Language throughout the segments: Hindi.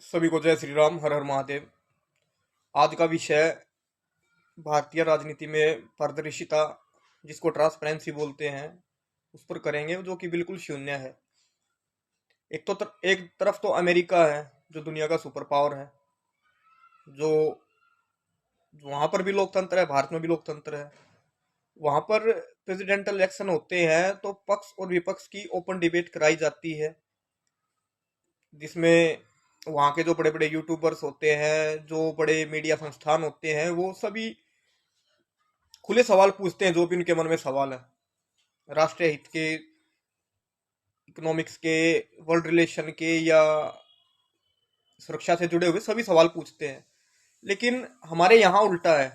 सभी को जय श्री राम, हर हर महादेव। आज का विषय भारतीय राजनीति में पारदर्शिता, जिसको ट्रांसपेरेंसी बोलते हैं, उस पर करेंगे, जो कि बिल्कुल शून्य है। एक तरफ तो अमेरिका है, जो दुनिया का सुपर पावर है, जो वहां पर भी लोकतंत्र है, भारत में भी लोकतंत्र है। वहां पर प्रेसिडेंटल इलेक्शन होते हैं तो पक्ष और विपक्ष की ओपन डिबेट कराई जाती है, जिसमें वहाँ के जो बड़े बड़े यूट्यूबर्स होते हैं, जो बड़े मीडिया संस्थान होते हैं, वो सभी खुले सवाल पूछते हैं, जो भी उनके मन में सवाल है, राष्ट्रीय हित के, इकोनॉमिक्स के, वर्ल्ड रिलेशन के, या सुरक्षा से जुड़े हुए सभी सवाल पूछते हैं। लेकिन हमारे यहाँ उल्टा है।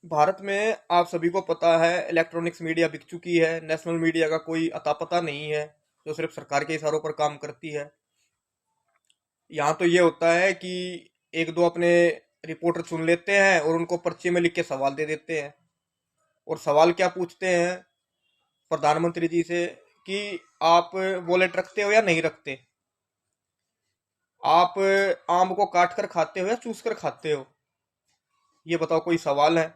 भारत में आप सभी को पता है, इलेक्ट्रॉनिक्स मीडिया बिक चुकी है। नेशनल मीडिया का कोई अता पता नहीं है, जो सिर्फ सरकार के इशारों पर काम करती है। यहाँ तो ये होता है कि एक दो अपने रिपोर्टर चुन लेते हैं और उनको पर्ची में लिख के सवाल दे देते हैं। और सवाल क्या पूछते हैं प्रधानमंत्री जी से कि आप वॉलेट रखते हो या नहीं रखते, आप आम को काट कर खाते हो या चूस कर खाते हो, ये बताओ, कोई सवाल है?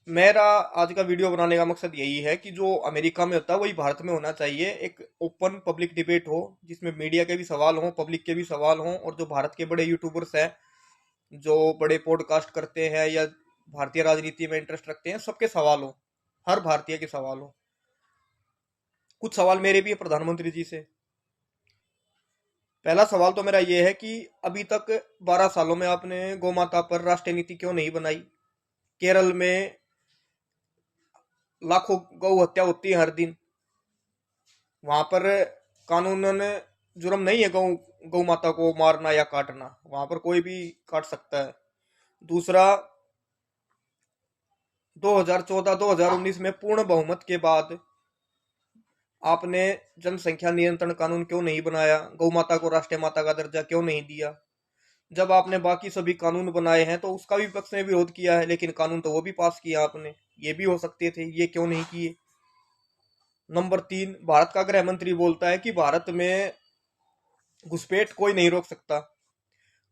मेरा आज का वीडियो बनाने का मकसद यही है कि जो अमेरिका में होता है वही भारत में होना चाहिए। एक ओपन पब्लिक डिबेट हो, जिसमें मीडिया के भी सवाल हों, पब्लिक के भी सवाल हों, और जो भारत के बड़े यूट्यूबर्स हैं, जो बड़े पॉडकास्ट करते हैं या भारतीय राजनीति में इंटरेस्ट रखते हैं, सबके सवाल हो, हर भारतीय के सवाल हो। कुछ सवाल मेरे भी है प्रधानमंत्री जी से। पहला सवाल तो मेरा ये है कि अभी तक 12 सालों में आपने गौ माता पर राष्ट्रीय नीति क्यों नहीं बनाई? केरल में लाखों गौ हत्या होती है हर दिन। वहां पर कानूनन जुर्म नहीं है गौ माता को मारना या काटना, वहां पर कोई भी काट सकता है। दूसरा, 2014-2019 में पूर्ण बहुमत के बाद आपने जनसंख्या नियंत्रण कानून क्यों नहीं बनाया? गौ माता को राष्ट्रीय माता का दर्जा क्यों नहीं दिया? जब आपने बाकी सभी कानून बनाए हैं तो उसका भी विपक्ष ने विरोध किया है, लेकिन कानून तो वो भी पास किया आपने। ये भी हो सकते थे, ये क्यों नहीं किए? नंबर 3, भारत का गृह मंत्री बोलता है कि भारत में घुसपैठ कोई नहीं रोक सकता।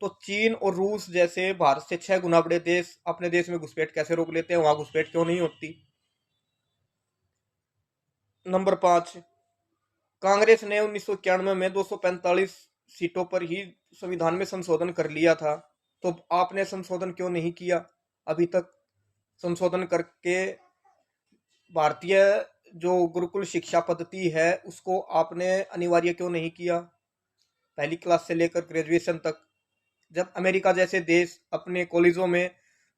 तो चीन और रूस जैसे भारत से 6 गुना बड़े देश अपने देश में घुसपैठ कैसे रोक लेते हैं? वहां घुसपैठ क्यों नहीं होती? नंबर 5, कांग्रेस ने 1991 में 245 सीटों पर ही संविधान में संशोधन कर लिया था, तो आपने संशोधन क्यों नहीं किया अभी तक? संशोधन करके भारतीय जो गुरुकुल शिक्षा पद्धति है उसको आपने अनिवार्य क्यों नहीं किया, पहली क्लास से लेकर ग्रेजुएशन तक? जब अमेरिका जैसे देश अपने कॉलेजों में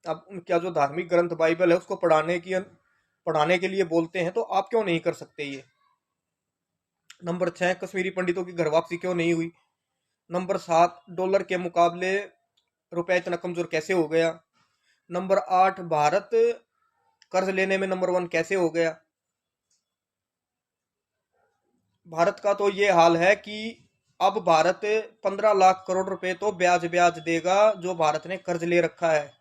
अब उनका जो धार्मिक ग्रंथ बाइबल है उसको पढ़ाने के लिए बोलते हैं, तो आप क्यों नहीं कर सकते ये? नंबर 6, कश्मीरी पंडितों की घर वापसी क्यों नहीं हुई? नंबर 7, डॉलर के मुकाबले रुपया इतना कमजोर कैसे हो गया? नंबर 8, भारत कर्ज लेने में नंबर 1 कैसे हो गया? भारत का तो ये हाल है कि अब भारत 15 लाख करोड़ रुपए तो ब्याज ब्याज देगा, जो भारत ने कर्ज ले रखा है।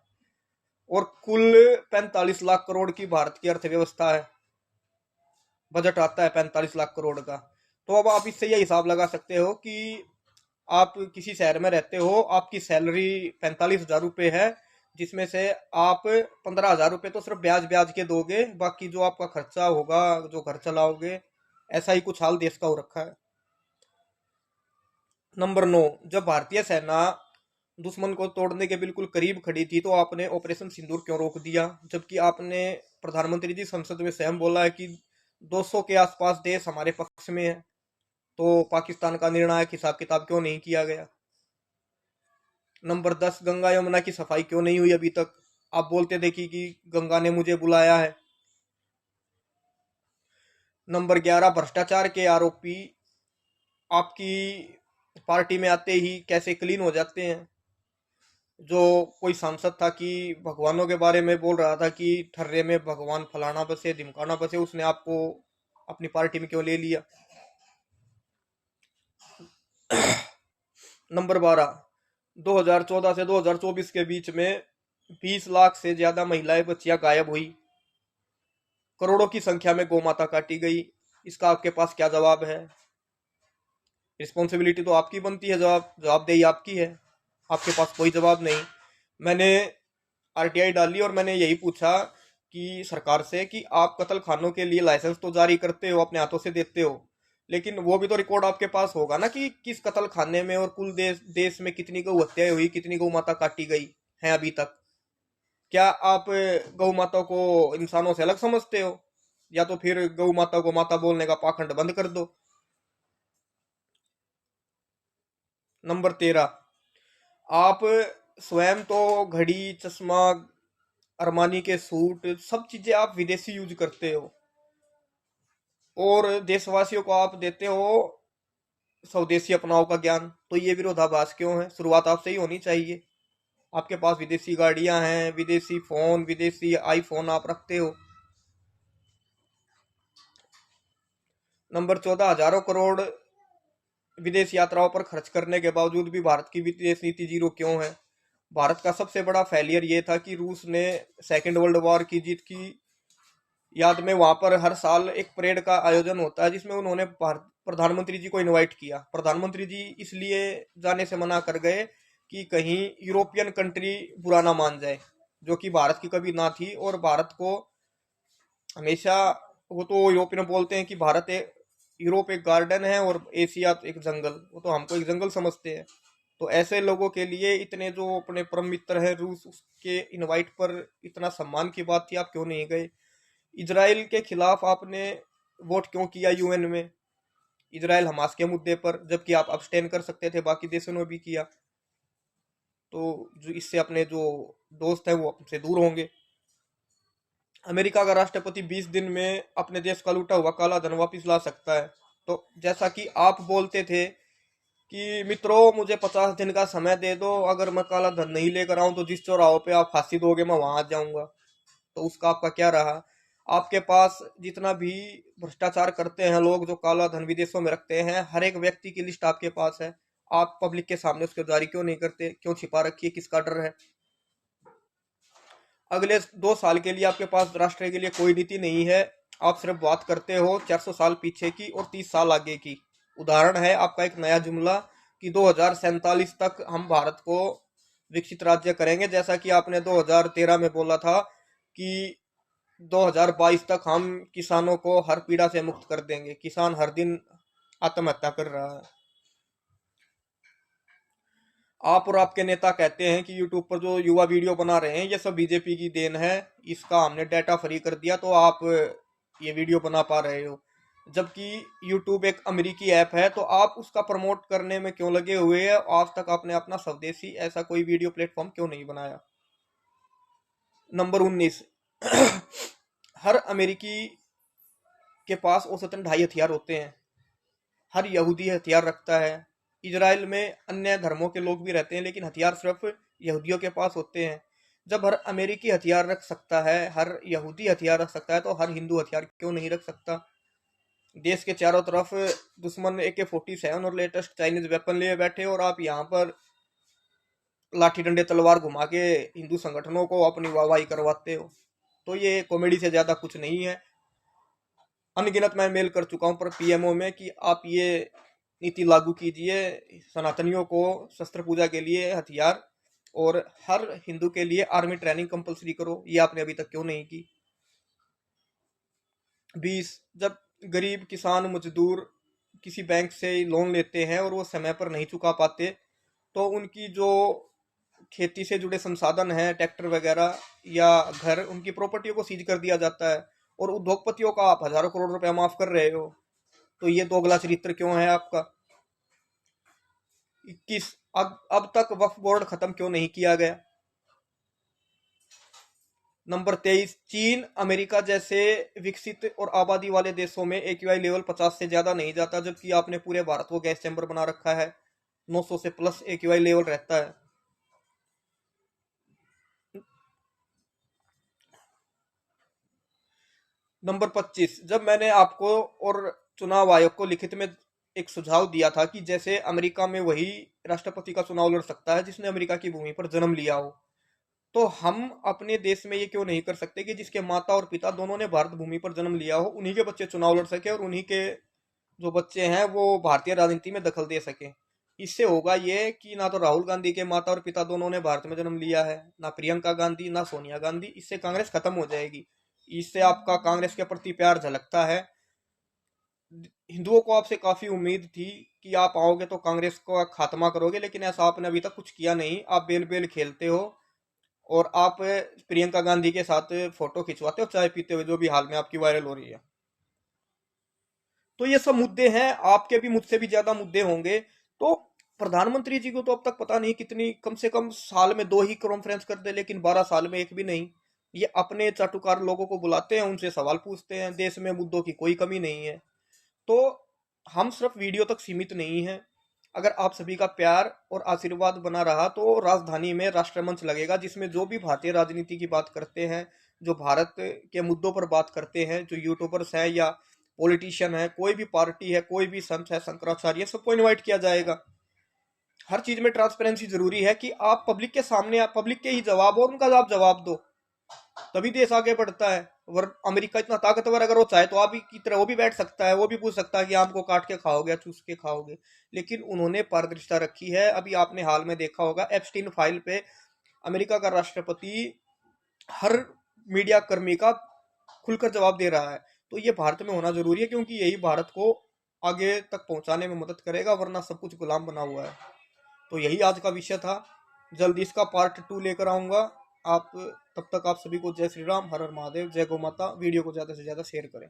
और कुल 45 लाख करोड़ की भारत की अर्थव्यवस्था है, बजट आता है 45 लाख करोड़ का। तो अब आप इससे ये हिसाब लगा सकते हो कि आप किसी शहर में रहते हो, आपकी सैलरी 45,000 रुपये है, जिसमें से आप 15,000 रुपये तो सिर्फ ब्याज ब्याज के दोगे, बाकी जो आपका खर्चा होगा, जो घर चलाओगे, ऐसा ही कुछ हाल देश का हो रखा है। नंबर 9, जब भारतीय सेना दुश्मन को तोड़ने के बिल्कुल करीब खड़ी थी तो आपने ऑपरेशन सिंदूर क्यों रोक दिया? जबकि आपने, प्रधानमंत्री जी संसद में स्वयं बोला है कि 200 के आसपास देश हमारे पक्ष में है, तो पाकिस्तान का निर्णायक हिसाब किताब क्यों नहीं किया गया? नंबर 10, गंगा यमुना की सफाई क्यों नहीं हुई अभी तक? आप बोलते देखिए कि गंगा ने मुझे बुलाया है। नंबर 11, भ्रष्टाचार के आरोपी आपकी पार्टी में आते ही कैसे क्लीन हो जाते हैं? जो कोई सांसद था कि भगवानों के बारे में बोल रहा था कि ठर्रे में भगवान फलाना बसे ढिमकाना बसे, उसने आपको अपनी पार्टी में क्यों ले लिया? नंबर 12, 2014 से 2024 के बीच में 20 लाख से ज्यादा महिलाएं बच्चियां गायब हुई, करोड़ों की संख्या में गौ माता काटी गई। इसका आपके पास क्या जवाब है? रिस्पॉन्सिबिलिटी तो आपकी बनती है, जवाबदेही आपकी है, आपके पास कोई जवाब नहीं। मैंने आरटीआई डाली और मैंने यही पूछा कि सरकार से कि आप कत्ल खानों के लिए लाइसेंस तो जारी करते हो, अपने हाथों से देते हो, लेकिन वो भी तो रिकॉर्ड आपके पास होगा ना कि किस कत्ल खाने में और कुल देश में कितनी गौ हत्याएं हुई, कितनी गौ माता काटी गई है अभी तक। क्या आप गौ माता को इंसानों से अलग समझते हो? या तो फिर गौ माता को माता बोलने का पाखंड बंद कर दो। नंबर 13, आप स्वयं तो घड़ी, चश्मा, अरमानी के सूट, सब चीजें आप विदेशी यूज करते हो और देशवासियों को आप देते हो स्वदेशी अपनाओ का ज्ञान। तो ये विरोधाभास क्यों है? शुरुआत आपसे ही होनी चाहिए। आपके पास विदेशी गाड़ियां हैं, विदेशी फोन, विदेशी आईफोन आप रखते हो। नंबर 14, हजारों करोड़ विदेश यात्राओं पर खर्च करने के बावजूद भी भारत की विदेश नीति जीरो क्यों है? भारत का सबसे बड़ा फेलियर ये था कि रूस ने सेकेंड वर्ल्ड वॉर की जीत की याद में वहां पर हर साल एक परेड का आयोजन होता है, जिसमें उन्होंने प्रधानमंत्री जी को इनवाइट किया। प्रधानमंत्री जी इसलिए जाने से मना कर गए कि कहीं यूरोपियन कंट्री बुरा ना मान जाए, जो कि भारत की कभी ना थी। और भारत को हमेशा, वो तो यूरोपियन बोलते हैं कि यूरोप एक गार्डन है और एशिया एक जंगल, वो तो हमको एक जंगल समझते हैं। तो ऐसे लोगों के लिए इतने जो अपने परम मित्र है रूस, उसके इनवाइट पर इतना सम्मान की बात थी, आप क्यों नहीं गए? इजराइल के खिलाफ आपने वोट क्यों किया यूएन में, इजराइल हमास के मुद्दे पर, जबकि आप अब्सटेन कर सकते थे, बाकी देशों ने भी किया। तो जो इससे अपने जो दोस्त हैं वो हमसे दूर होंगे। अमेरिका का राष्ट्रपति 20 दिन में अपने देश का लूटा हुआ काला धन वापस ला सकता है। तो जैसा कि आप बोलते थे कि मित्रों मुझे 50 दिन का समय दे दो, अगर मैं काला धन नहीं लेकर आऊं तो जिस चौराहों पे आप फांसी दोगे मैं वहां आ जाऊंगा। तो उसका आपका क्या रहा? आपके पास जितना भी भ्रष्टाचार करते हैं लोग, जो काला धन विदेशों में रखते हैं, हर एक व्यक्ति की लिस्ट आपके पास है। आप पब्लिक के सामने उसको जारी क्यों नहीं करते? क्यों छिपा रखी है? किसका डर है? अगले 2 साल के लिए आपके पास राष्ट्र के लिए कोई नीति नहीं है। आप सिर्फ बात करते हो 400 साल पीछे की और 30 साल आगे की। उदाहरण है आपका एक नया जुमला कि 2047 तक हम भारत को विकसित राज्य करेंगे, जैसा कि आपने 2013 में बोला था कि 2022 तक हम किसानों को हर पीड़ा से मुक्त कर देंगे। किसान हर दिन आत्महत्या कर रहा है। आप और आपके नेता कहते हैं कि यूट्यूब पर जो युवा वीडियो बना रहे हैं ये सब बीजेपी की देन है, इसका हमने डाटा फ्री कर दिया तो आप ये वीडियो बना पा रहे हो। जबकि यूट्यूब एक अमेरिकी ऐप है, तो आप उसका प्रमोट करने में क्यों लगे हुए हैं? आज तक आपने अपना स्वदेशी ऐसा कोई वीडियो प्लेटफॉर्म क्यों नहीं बनाया? नंबर 19, हर अमेरिकी के पास औसतन 2.5 हथियार होते हैं। हर यहूदी हथियार रखता है। इजराइल में अन्य धर्मों के लोग भी रहते हैं, लेकिन हथियार सिर्फ यहूदियों के पास होते हैं। जब हर अमेरिकी हथियार रख सकता है, हर यहूदी हथियार रख सकता है, तो हर हिंदू हथियार क्यों नहीं रख सकता? देश के चारों तरफ दुश्मन AK-47 और लेटेस्ट चाइनीज वेपन लिए बैठे, और आप यहाँ पर लाठी डंडे तलवार घुमा के हिंदू संगठनों को अपनी वाहवाही करवाते हो। तो ये कॉमेडी से ज्यादा कुछ नहीं है। अनगिनत मैं मेल कर चुका हूं पर पीएमओ में कि आप ये नीति लागू कीजिए, सनातनियों को शस्त्र पूजा के लिए हथियार और हर हिंदू के लिए आर्मी ट्रेनिंग कंपलसरी करो। ये आपने अभी तक क्यों नहीं की? 20, जब गरीब किसान मजदूर किसी बैंक से लोन लेते हैं और वो समय पर नहीं चुका पाते, तो उनकी जो खेती से जुड़े संसाधन हैं, ट्रैक्टर वगैरह या घर, उनकी प्रॉपर्टियों को सीज कर दिया जाता है, और उद्योगपतियों का आप हजारों करोड़ रुपया माफ कर रहे हो। तो ये दोगला चरित्र क्यों है आपका? 21, अब तक वक्फ बोर्ड खत्म क्यों नहीं किया गया? नंबर 23, चीन अमेरिका जैसे विकसित और आबादी वाले देशों में AQI लेवल 50 से ज्यादा नहीं जाता, जबकि आपने पूरे भारत को गैस चैम्बर बना रखा है। 900 से प्लस AQI लेवल रहता है। नंबर 25, जब मैंने आपको और चुनाव आयोग को लिखित में एक सुझाव दिया था कि जैसे अमेरिका में वही राष्ट्रपति का चुनाव लड़ सकता है जिसने अमेरिका की भूमि पर जन्म लिया हो, तो हम अपने देश में ये क्यों नहीं कर सकते कि जिसके माता और पिता दोनों ने भारत भूमि पर जन्म लिया हो, उन्हीं के बच्चे चुनाव लड़ सके और उन्हीं के जो बच्चे हैं वो भारतीय राजनीति में दखल दे सके। इससे होगा ये कि ना तो राहुल गांधी के माता और पिता दोनों ने भारत में जन्म लिया है, ना प्रियंका गांधी ना सोनिया गांधी। इससे कांग्रेस खत्म हो जाएगी। इससे आपका कांग्रेस के प्रति प्यार झलकता है। हिंदुओं को आपसे काफी उम्मीद थी कि आप आओगे तो कांग्रेस का खात्मा करोगे, लेकिन ऐसा आपने अभी तक कुछ किया नहीं। आप बेल बेल खेलते हो और आप प्रियंका गांधी के साथ फोटो खिंचवाते हो चाय पीते हुए, जो भी हाल में आपकी वायरल हो रही है। तो ये सब मुद्दे हैं, आपके भी मुझसे भी ज्यादा मुद्दे होंगे। तो प्रधानमंत्री जी को तो अब तक पता नहीं कितनी, कम से कम साल में 2 ही कॉन्फ्रेंस कर दे, लेकिन 12 साल में एक भी नहीं। ये अपने चाटुकार लोगों को बुलाते हैं, उनसे सवाल पूछते हैं। देश में मुद्दों की कोई कमी नहीं है। तो हम सिर्फ वीडियो तक सीमित नहीं है। अगर आप सभी का प्यार और आशीर्वाद बना रहा तो राजधानी में राष्ट्रमंच लगेगा, जिसमें जो भी भारतीय राजनीति की बात करते हैं, जो भारत के मुद्दों पर बात करते हैं, जो यूट्यूबर्स हैं या पॉलिटिशियन है, कोई भी पार्टी है, कोई भी संत है, शंकराचार्य, सबको इनवाइट किया जाएगा। हर चीज में ट्रांसपेरेंसी जरूरी है कि आप पब्लिक के सामने, आप पब्लिक के ही जवाब हो, उनका आप जवाब दो, तभी देश आगे बढ़ता है। और अमेरिका इतना ताकतवर, अगर वो चाहे तो आप ही की तरह वो भी बैठ सकता है, वो भी पूछ सकता है कि आम को काट के खाओगे या चूस के खाओगे। लेकिन उन्होंने पारदर्शिता रखी है। अभी आपने हाल में देखा होगा एप्स्टीन फाइल पे अमेरिका का राष्ट्रपति हर मीडिया कर्मी का खुलकर जवाब दे रहा है। तो ये भारत में होना जरूरी है, क्योंकि यही भारत को आगे तक पहुंचाने में मदद करेगा, वरना सब कुछ गुलाम बना हुआ है। तो यही आज का विषय था। जल्दी इसका पार्ट 2 लेकर आऊंगा। आप तब तक आप सभी को जय श्री राम, हर हर महादेव, जय गौ माता। वीडियो को ज्यादा से ज्यादा शेयर करें।